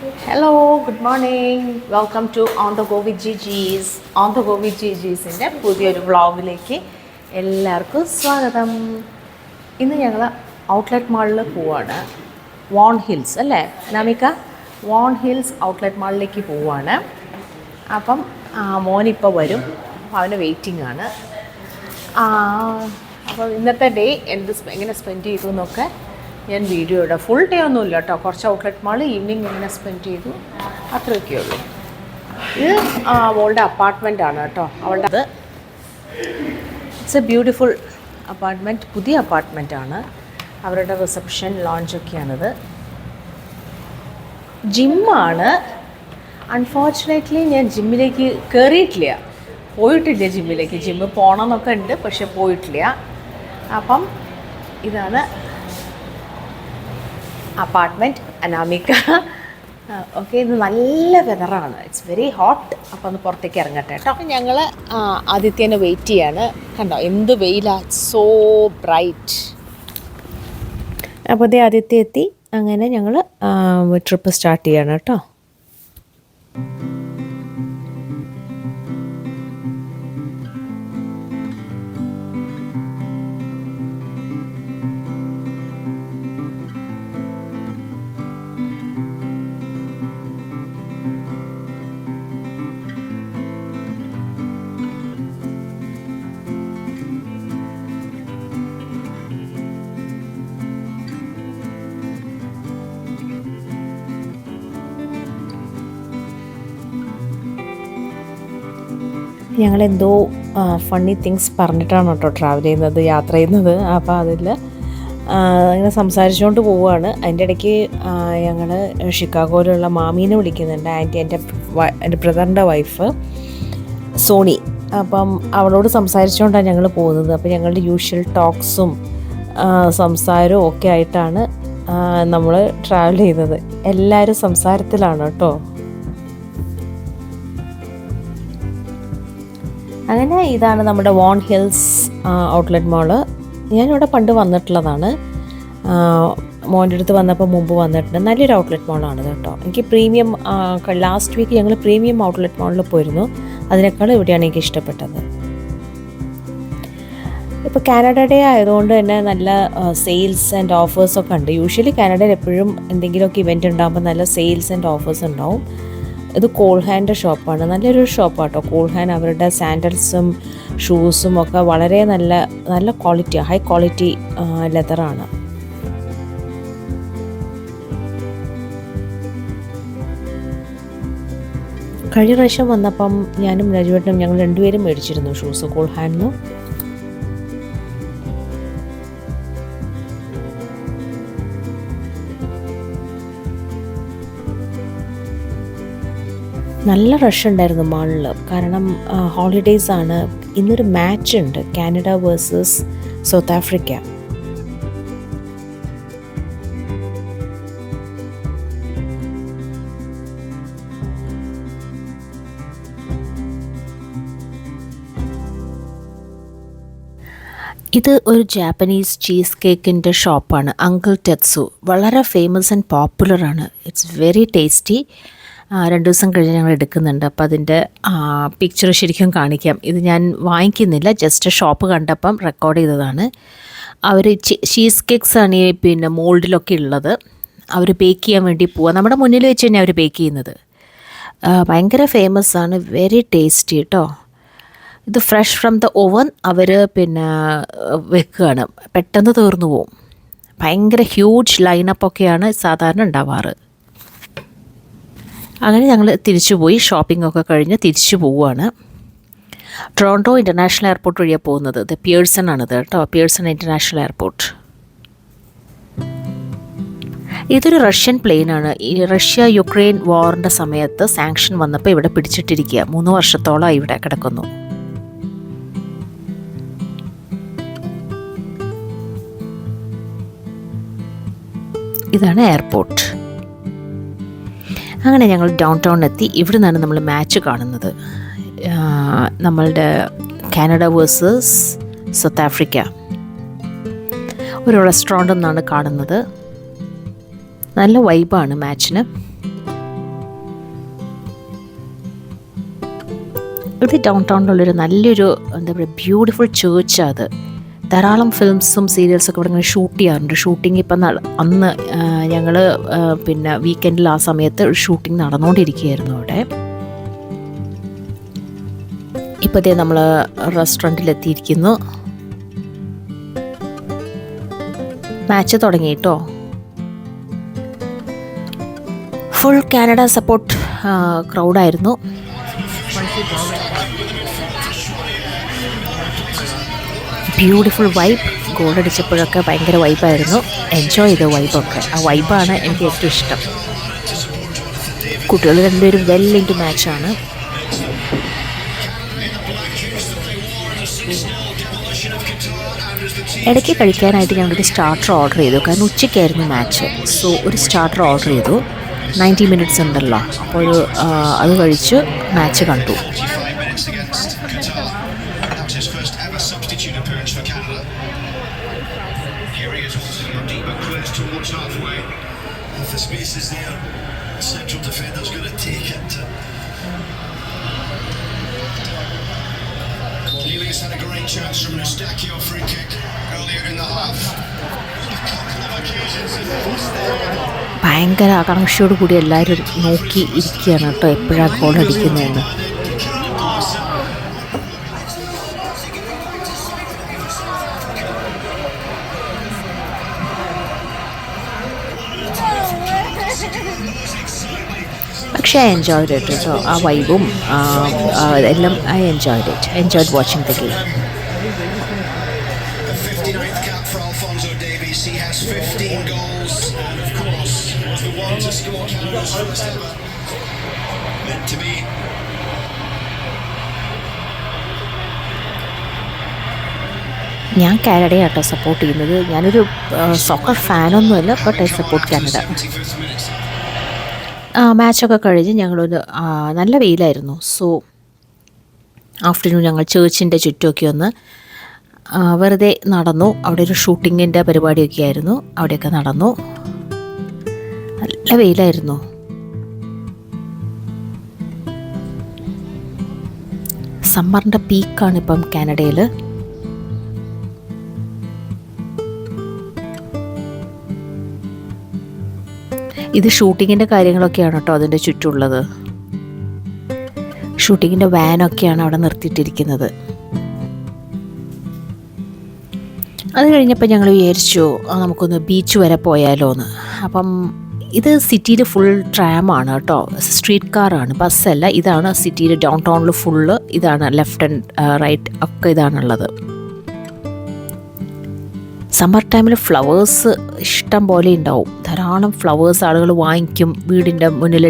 Hello good morning welcome to on the go with Jijis. On the go with ജിജീസിൻ്റെ പുതിയൊരു വ്ളോഗിലേക്ക് എല്ലാവർക്കും സ്വാഗതം. ഇന്ന് ഞങ്ങൾ ഔട്ട്ലെറ്റ് മാളിൽ പോവാണ്. വോൺ ഹിൽസ് അല്ലേ നമിക? വോൺ ഹിൽസ് ഔട്ട്ലെറ്റ് മാളിലേക്ക് പോവാണ്. അപ്പം മോനിപ്പോൾ വരും, അപ്പോൾ അവന് വെയിറ്റിംഗ് ആണ്. അപ്പോൾ ഇന്നത്തെ ഡേ എങ്ങനെ സ്പെൻഡ് ചെയ്തു എന്നൊക്കെ ഞാൻ വീഡിയോ ഇടാം. ഫുൾ ഡേ ഒന്നുമില്ല കേട്ടോ, കുറച്ച് ഔട്ട്ലെറ്റ് മാൾ ഈവനിങ് എങ്ങനെ സ്പെൻഡ് ചെയ്തു അത്രയൊക്കെ ഉള്ളൂ. ഇത് അവളുടെ അപ്പാർട്ട്മെൻ്റ് ആണ് കേട്ടോ. അവളുടെ അത് ഇറ്റ്സ് എ ബ്യൂട്ടിഫുൾ അപ്പാർട്ട്മെൻറ്റ്, പുതിയ അപ്പാർട്ട്മെൻ്റ് ആണ്. അവരുടെ റിസപ്ഷൻ ലോഞ്ചൊക്കെയാണിത്. ജിമ്മാണ്. അൺഫോർച്ചുനേറ്റ്ലി ഞാൻ ജിമ്മിലേക്ക് കയറിയിട്ടില്ല, പോയിട്ടില്ല ജിമ്മിലേക്ക്. ജിമ്മ് പോകണമെന്നൊക്കെ ഉണ്ട്, പക്ഷെ പോയിട്ടില്ല. അപ്പം ഇതാണ് അപ്പാർട്ട്മെൻറ്റ് അനാമിക. ഓക്കെ, ഇത് നല്ല വെതറാണ്, ഇറ്റ്സ് വെരി ഹോട്ട്. അപ്പോൾ ഒന്ന് പുറത്തേക്ക് ഇറങ്ങട്ടെ കേട്ടോ. ഞങ്ങൾ ആദിത്യനെ വെയിറ്റ് ചെയ്യാണ്. കണ്ടോ എന്ത് വെയിലാണ്, സോ ബ്രൈറ്റ്. അപ്പോൾ അതേ ആദിത്യ എത്തി. അങ്ങനെ ഞങ്ങൾ ട്രിപ്പ് സ്റ്റാർട്ട് ചെയ്യാണ് കേട്ടോ. ഞങ്ങളെന്തോ ഫണ്ണി തിങ്സ് പറഞ്ഞിട്ടാണ് കേട്ടോ ട്രാവൽ ചെയ്യുന്നത്, യാത്ര ചെയ്യുന്നത്. അപ്പോൾ അതിൽ അങ്ങനെ സംസാരിച്ചുകൊണ്ട് പോവുകയാണ്. അതിൻ്റെ ഇടയ്ക്ക് ഞങ്ങൾ ഷിക്കാഗോയിലുള്ള മാമീനെ വിളിക്കുന്നുണ്ട്, ആൻറ്റി, എൻ്റെ ബ്രദറിൻ്റെ വൈഫ് സോണി. അപ്പം അവളോട് സംസാരിച്ചുകൊണ്ടാണ് ഞങ്ങൾ പോകുന്നത്. അപ്പോൾ ഞങ്ങളുടെ യൂഷ്വൽ ടോക്സും സംസാരവും ഒക്കെ ആയിട്ടാണ് നമ്മൾ ട്രാവൽ ചെയ്യുന്നത്. എല്ലാവരും സംസാരത്തിലാണ് കേട്ടോ. അങ്ങനെ ഇതാണ് നമ്മുടെ വോൺ ഹിൽസ് ഔട്ട്ലെറ്റ് മാള്. ഞാനിവിടെ പണ്ട് വന്നിട്ടുള്ളതാണ്. മോൻ്റെ അടുത്ത് വന്നപ്പോൾ മുമ്പ് വന്നിട്ടുണ്ട്. നല്ലൊരു ഔട്ട്ലെറ്റ് മാളാണ് കേട്ടോ. എനിക്ക് പ്രീമിയം, ലാസ്റ്റ് വീക്ക് ഞങ്ങൾ പ്രീമിയം ഔട്ട്ലെറ്റ് മാളിൽ പോയിരുന്നു. അതിനേക്കാൾ ഇവിടെയാണ് എനിക്ക് ഇഷ്ടപ്പെട്ടത്. ഇപ്പോൾ കാനഡ ഡേ ആയതുകൊണ്ട് തന്നെ നല്ല സെയിൽസ് ആൻഡ് ഓഫേഴ്സൊക്കെ ഉണ്ട്. യൂഷ്വലി കാനഡയിൽ എപ്പോഴും എന്തെങ്കിലുമൊക്കെ ഇവൻറ്റ് ഉണ്ടാകുമ്പോൾ നല്ല സെയിൽസ് ആൻഡ് ഓഫേഴ്സ് ഉണ്ടാവും. ഇത് കോൾഹാൻ്റെ ഷോപ്പാണ്, നല്ലൊരു ഷോപ്പാണ് കേട്ടോ കോൾഹാൻ. അവരുടെ സാൻഡൽസും ഷൂസും ഒക്കെ വളരെ നല്ല ക്വാളിറ്റി, ഹൈ ക്വാളിറ്റി ലെതറാണ്. കഴിഞ്ഞ പ്രാവശ്യം വന്നപ്പം ഞാനും രാജുവേട്ടനും ഞങ്ങൾ രണ്ടുപേരും മേടിച്ചിരുന്നു ഷൂസ് കോൾഹാനിന്ന്. നല്ല റഷ് ഉണ്ടായിരുന്നു മാളിൽ, കാരണം ഹോളിഡേയ്സ് ആണ്. ഇന്നൊരു മാച്ച് ഉണ്ട്, കാനഡ വേഴ്സസ് സൗത്ത് ആഫ്രിക്ക. ഇത് ഒരു ജാപ്പനീസ് ചീസ് കേക്കിൻ്റെ ഷോപ്പാണ്, അങ്കിൾ ടെറ്റ്സു. വളരെ ഫേമസ് ആൻഡ് പോപ്പുലറാണ്. It's very tasty. 2 ദിവസം കഴിഞ്ഞ് ഞങ്ങൾ എടുക്കുന്നുണ്ട്. അപ്പോൾ അതിൻ്റെ പിക്ചർ ശരിക്കും കാണിക്കാം. ഇത് ഞാൻ വാങ്ങിക്കുന്നില്ല, ജസ്റ്റ് ഷോപ്പ് കണ്ടപ്പം റെക്കോർഡ് ചെയ്തതാണ്. അവർ ചീസ് കേക്ക്സാണ് ഈ മോൾഡിലൊക്കെ ഉള്ളത്. അവർ ബേക്ക് ചെയ്യാൻ വേണ്ടി പോവുക. നമ്മുടെ മുന്നിൽ വെച്ച് തന്നെ അവർ ബേക്ക് ചെയ്യുന്നത്. ഭയങ്കര ഫേമസ് ആണ്, വെരി ടേസ്റ്റി കേട്ടോ. ഇത് ഫ്രഷ് ഫ്രം ദ ഓവൻ അവർ വെക്കുകയാണ്, പെട്ടെന്ന് തീർന്നു പോവും. ഭയങ്കര ഹ്യൂജ് ലൈനപ്പൊക്കെയാണ് സാധാരണ ഉണ്ടാവാറ്. അങ്ങനെ ഞങ്ങൾ തിരിച്ചുപോയി, ഷോപ്പിംഗ് ഒക്കെ കഴിഞ്ഞ് തിരിച്ചു പോവുകയാണ്. ടൊറോണ്ടോ ഇൻ്റർനാഷണൽ എയർപോർട്ട് വഴിയാണ് പോകുന്നത്. ഇത് പിയേഴ്സൺ ആണിത് കേട്ടോ, പിയേഴ്സൺ ഇൻ്റർനാഷണൽ എയർപോർട്ട്. ഇതൊരു റഷ്യൻ പ്ലെയിനാണ്. ഈ റഷ്യ യുക്രൈൻ വാറിൻ്റെ സമയത്ത് സാങ്ഷൻ വന്നപ്പോൾ ഇവിടെ പിടിച്ചിട്ടിരിക്കുക. 3 വർഷത്തോളം ഇവിടെ കിടക്കുന്നു. ഇതാണ് എയർപോർട്ട്. അങ്ങനെ ഞങ്ങൾ ഡൗൺ ടൗണിലെത്തി. ഇവിടെ നിന്നാണ് നമ്മൾ മാച്ച് കാണുന്നത്, നമ്മളുടെ കാനഡ വേഴ്സസ് സൗത്ത് ആഫ്രിക്ക. ഒരു റെസ്റ്റോറൻറ്റിൽ നിന്നാണ് കാണുന്നത്. നല്ല വൈബാണ് മാച്ചിന്. ഇത് ഡൗൺ ടൗണിലുള്ളൊരു നല്ലൊരു എന്താ പറയുക ബ്യൂട്ടിഫുൾ ചേർച്ചാണ് അത്. ധാരാളം ഫിലിംസും സീരിയൽസൊക്കെ ഇവിടെ ഇങ്ങനെ ഷൂട്ട് ചെയ്യാറുണ്ട്. ഷൂട്ടിംഗ് ഇപ്പം അന്ന് ഞങ്ങൾ പിന്നെ വീക്കെൻഡിൽ ആ സമയത്ത് ഷൂട്ടിംഗ് നടന്നുകൊണ്ടിരിക്കുകയായിരുന്നു അവിടെ. ഇപ്പോഴത്തേ നമ്മൾ റെസ്റ്റോറൻറ്റിലെത്തിയിരിക്കുന്നു. മാച്ച് തുടങ്ങി കേട്ടോ. ഫുൾ കാനഡ സപ്പോർട്ട് ക്രൗഡായിരുന്നു. Beautiful vibe. ഗോൾ അടിച്ചപ്പോഴൊക്കെ ഭയങ്കര വൈബായിരുന്നു. എൻജോയ് ചെയ്ത വൈബൊക്കെ. ആ വൈബാണ് എനിക്ക് ഏറ്റവും ഇഷ്ടം. കുട്ടികൾ രണ്ടുപേരും വെൽ ഇൻ ടു മാച്ചാണ്. ഇടയ്ക്ക് കഴിക്കാനായിട്ട് ഞങ്ങളൊരു സ്റ്റാർട്ടർ ഓർഡർ ചെയ്തു. കാരണം ഉച്ചയ്ക്കായിരുന്നു മാച്ച്. സോ ഒരു സ്റ്റാർട്ടർ ഓർഡർ ചെയ്തു. 90 മിനിറ്റ്സ് ഉണ്ടല്ലോ, അപ്പോൾ അത് കഴിച്ച് മാച്ച് കണ്ടു. Cornelius had a great chance from an Eustáquio free kick earlier in the half. ഭയങ്കര ആകാംക്ഷയോട് കൂടി എല്ലാവരും നോക്കി ഇരിക്കുകയാണ് കേട്ടോ, എപ്പോഴാണ് ഗോൾ അടിക്കുന്നതെന്ന്. പക്ഷേ ഐ എൻജോയ്ഡ് ഇറ്റ് കേട്ടോ. ആ വൈബും എല്ലാം I enjoyed it. I enjoyed watching the game. He has 15 goals and of course was the one to score Canada's first ever. Meant to be. ഞാൻ കാനഡയാട്ടോ സപ്പോർട്ട് ചെയ്യുന്നത്. ഞാനൊരു സോക്കർ ഫാനൊന്നുമല്ല, but I support Canada. മാച്ചൊക്കെ കഴിഞ്ഞ് ഞങ്ങളൊരു നല്ല വെയിലായിരുന്നു. So afternoon ഞങ്ങൾ ചേർച്ചിൻ്റെ ചുറ്റുമൊക്കെ ഒന്ന് വെറുതെ നടന്നു. അവിടെ ഒരു ഷൂട്ടിങ്ങിൻ്റെ പരിപാടിയൊക്കെ ആയിരുന്നു. അവിടെയൊക്കെ നടന്നു. നല്ല വെയിലായിരുന്നു. സമ്മറിൻ്റെ പീക്കാണ് ഇപ്പം കാനഡയിൽ. ഇത് ഷൂട്ടിങ്ങിൻ്റെ കാര്യങ്ങളൊക്കെയാണ് കേട്ടോ അതിൻ്റെ ചുറ്റുമുള്ളത്. ഷൂട്ടിങ്ങിൻ്റെ വാനൊക്കെയാണ് അവിടെ നിർത്തിയിട്ടിരിക്കുന്നത്. അത് കഴിഞ്ഞപ്പോൾ ഞങ്ങൾ വിചാരിച്ചു നമുക്കൊന്ന് ബീച്ച് വരെ പോയാലോ എന്ന്. അപ്പം ഇത് സിറ്റിയിൽ ഫുൾ ട്രാമാണ് കേട്ടോ, സ്ട്രീറ്റ് കാറാണ്, ബസ്സല്ല. ഇതാണ് സിറ്റിയിൽ ഡൗൺ ടൗണിൽ ഫുള്ള് ഇതാണ്. ലെഫ്റ്റ് ആൻഡ് റൈറ്റ് ഒക്കെ ഇതാണുള്ളത്. സമ്മർ ടൈമിൽ ഫ്ലവേഴ്സ് ഇഷ്ടം പോലെ ഉണ്ടാവും. ധാരാളം ഫ്ലവേഴ്സ് ആളുകൾ വാങ്ങിക്കും. വീടിൻ്റെ മുന്നിൽ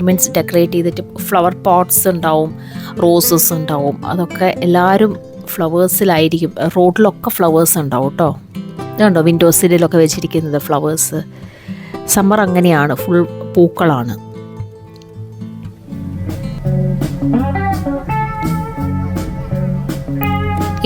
മീൻസ് ഡെക്കറേറ്റ് ചെയ്തിട്ട് ഫ്ലവർ പോട്ട്സ് ഉണ്ടാവും, റോസസ് ഉണ്ടാവും. അതൊക്കെ എല്ലാവരും ഫ്ലവേഴ്സിലായിരിക്കും. റോഡിലൊക്കെ ഫ്ലവേഴ്സ് ഉണ്ടാവും കേട്ടോ. ഇതുണ്ടോ വിൻഡോസിലൊക്കെ വെച്ചിരിക്കുന്നത് ഫ്ലവേഴ്സ്. സമ്മർ അങ്ങനെയാണ്, ഫുൾ പൂക്കളാണ്.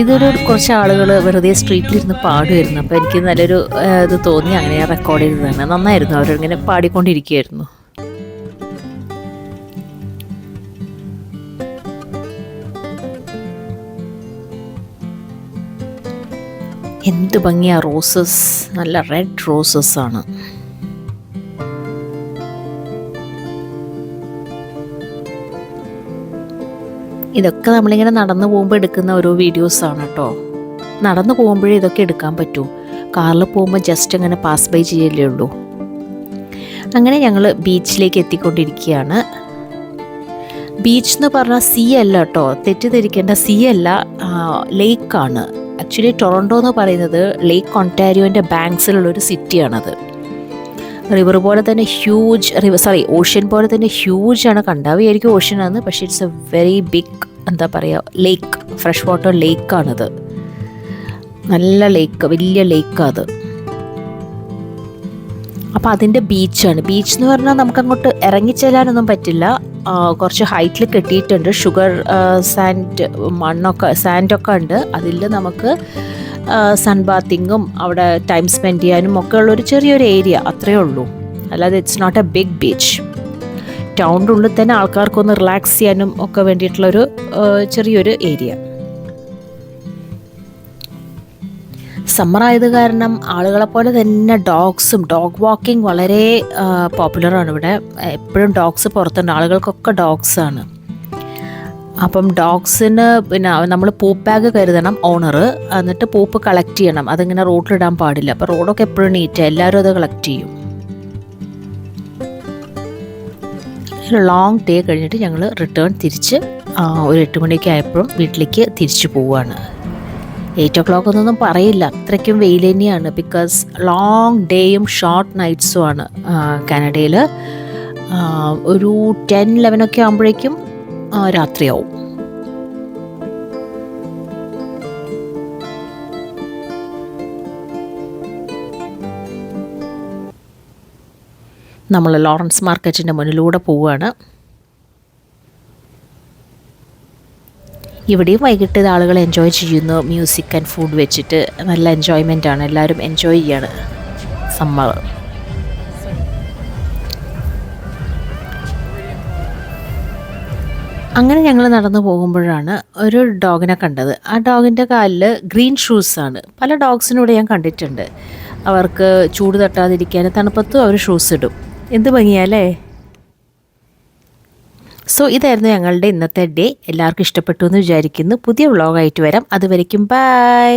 ഇതൊരു കുറച്ച് ആളുകൾ വെറുതെ സ്ട്രീറ്റിലിരുന്ന് പാടുമായിരുന്നു. അപ്പോൾ എനിക്ക് നല്ലൊരു ഇത് തോന്നി, അങ്ങനെ ഞാൻ റെക്കോർഡ് ചെയ്തതാണ്. നന്നായിരുന്നു, അവരിങ്ങനെ പാടിക്കൊണ്ടിരിക്കുകയായിരുന്നു. എന്ത് ഭംഗിയാ റോസസ്, നല്ല റെഡ് റോസസ് ആണ്. ഇതൊക്കെ നമ്മളിങ്ങനെ നടന്നു പോകുമ്പോൾ എടുക്കുന്ന ഓരോ വീഡിയോസാണ് കേട്ടോ. നടന്നു പോകുമ്പോഴേ ഇതൊക്കെ എടുക്കാൻ പറ്റൂ. കാറിൽ പോകുമ്പോൾ ജസ്റ്റ് അങ്ങനെ പാസ് ബൈ ചെയ്യല്ലേ ഉള്ളൂ. അങ്ങനെ ഞങ്ങൾ ബീച്ചിലേക്ക് എത്തിക്കൊണ്ടിരിക്കുകയാണ്. ബീച്ച് എന്ന് പറഞ്ഞാൽ സീ അല്ല കേട്ടോ, തെറ്റിദ്ധരിക്കേണ്ട. സീ അല്ല, ലേക്കാണ്. ആക്ച്വലി ടൊറൻറ്റോ എന്ന് പറയുന്നത് ലേക്ക് ഒണ്ടാരിയോൻ്റെ ബാങ്ക്സിലുള്ളൊരു സിറ്റിയാണത്. റിവർ പോലെ തന്നെ ഹ്യൂജ് ഓഷ്യൻ പോലെ തന്നെ ഹ്യൂജ് ആണ്. കണ്ടാവിയായിരിക്കും ഓഷ്യനാണ്, പക്ഷേ ഇറ്റ്സ് എ വെരി ബിഗ് എന്താ പറയുക ലേക്ക്, ഫ്രഷ് വാട്ടർ ലേക്കാണിത്. നല്ല ലേക്ക്, വലിയ ലേക്കാണ് അത്. അപ്പോൾ അതിൻ്റെ ബീച്ചാണ്. ബീച്ച് എന്ന് പറഞ്ഞാൽ നമുക്കങ്ങോട്ട് ഇറങ്ങിച്ചെല്ലാനൊന്നും പറ്റില്ല. കുറച്ച് ഹൈറ്റിൽ കെട്ടിയിട്ടുണ്ട്. ഷുഗർ സാൻഡൊക്കെ ഉണ്ട്. അതിൽ നമുക്ക് സൺ ബാത്തിങ്ങും അവിടെ ടൈം സ്പെൻഡ് ചെയ്യാനും ഒക്കെ ഉള്ളൊരു ചെറിയൊരു ഏരിയ, അത്രയേ ഉള്ളൂ. അല്ലാതെ it's not a big beach. ടൗണിൻ്റെ ഉള്ളിൽ തന്നെ ആൾക്കാർക്കൊന്ന് റിലാക്സ് ചെയ്യാനും ഒക്കെ വേണ്ടിയിട്ടുള്ളൊരു ചെറിയൊരു ഏരിയ. സമ്മർ ആയത് കാരണം ആളുകളെ പോലെ തന്നെ ഡോഗ് വാക്കിംഗ് വളരെ പോപ്പുലറാണ് ഇവിടെ. എപ്പോഴും ഡോഗ്സ് പുറത്തുണ്ട്, ആളുകൾക്കൊക്കെ ഡോഗ്സാണ്. അപ്പം ഡോഗ്സിന് പിന്നെ നമ്മൾ പൂപ്പ് ബാഗ് കരുതണം ഓണർ, എന്നിട്ട് പൂപ്പ് കളക്ട് ചെയ്യണം. അതിങ്ങനെ റോഡിലിടാൻ പാടില്ല. അപ്പോൾ റോഡൊക്കെ എപ്പോഴും നീറ്റാണ്, എല്ലാവരും അത് കളക്ട് ചെയ്യും. ഒരു ലോങ് ഡേ കഴിഞ്ഞിട്ട് ഞങ്ങൾ റിട്ടേൺ തിരിച്ച് ഒരു 8 മണിയൊക്കെ ആയപ്പോഴും വീട്ടിലേക്ക് തിരിച്ചു പോവുകയാണ്. 8 o'clock ഒന്നും പറയില്ല, അത്രയ്ക്കും വെയിൽ തന്നെയാണ്. ബിക്കോസ് ലോങ് ഡേയും ഷോർട്ട് നൈറ്റ്സും ആണ് കാനഡയിൽ. ഒരു 10-11 ഒക്കെ ആകുമ്പോഴേക്കും രാത്രിയാവും. നമ്മൾ ലോറൻസ് മാർക്കറ്റിൻ്റെ മുന്നിലൂടെ പോവുകയാണ്. ഇവിടെയും വൈകിട്ട് ആളുകൾ എൻജോയ് ചെയ്യുന്നു. മ്യൂസിക് ആൻഡ് ഫുഡ് വെച്ചിട്ട് നല്ല എൻജോയ്മെൻ്റ് ആണ്, എല്ലാവരും എൻജോയ് ചെയ്യാണ് സമ്മർ. അങ്ങനെ ഞങ്ങൾ നടന്നു പോകുമ്പോഴാണ് ഒരു ഡോഗിനെ കണ്ടത്. ആ ഡോഗിൻ്റെ കാലിൽ ഗ്രീൻ ഷൂസാണ്. പല ഡോഗ്സിനും ഇവിടെ ഞാൻ കണ്ടിട്ടുണ്ട്. അവർക്ക് ചൂട് തട്ടാതിരിക്കാൻ തണുപ്പത്തും അവർ ഷൂസ് ഇടും. എന്ത് ഭംഗിയല്ലേ. സോ ഇതായിരുന്നു ഞങ്ങളുടെ ഇന്നത്തെ ഡേ. എല്ലാവർക്കും ഇഷ്ടപ്പെട്ടു എന്ന് വിചാരിക്കുന്നു. പുതിയ വ്ളോഗായിട്ട് വരാം. അതുവരയ്ക്കും ബൈ.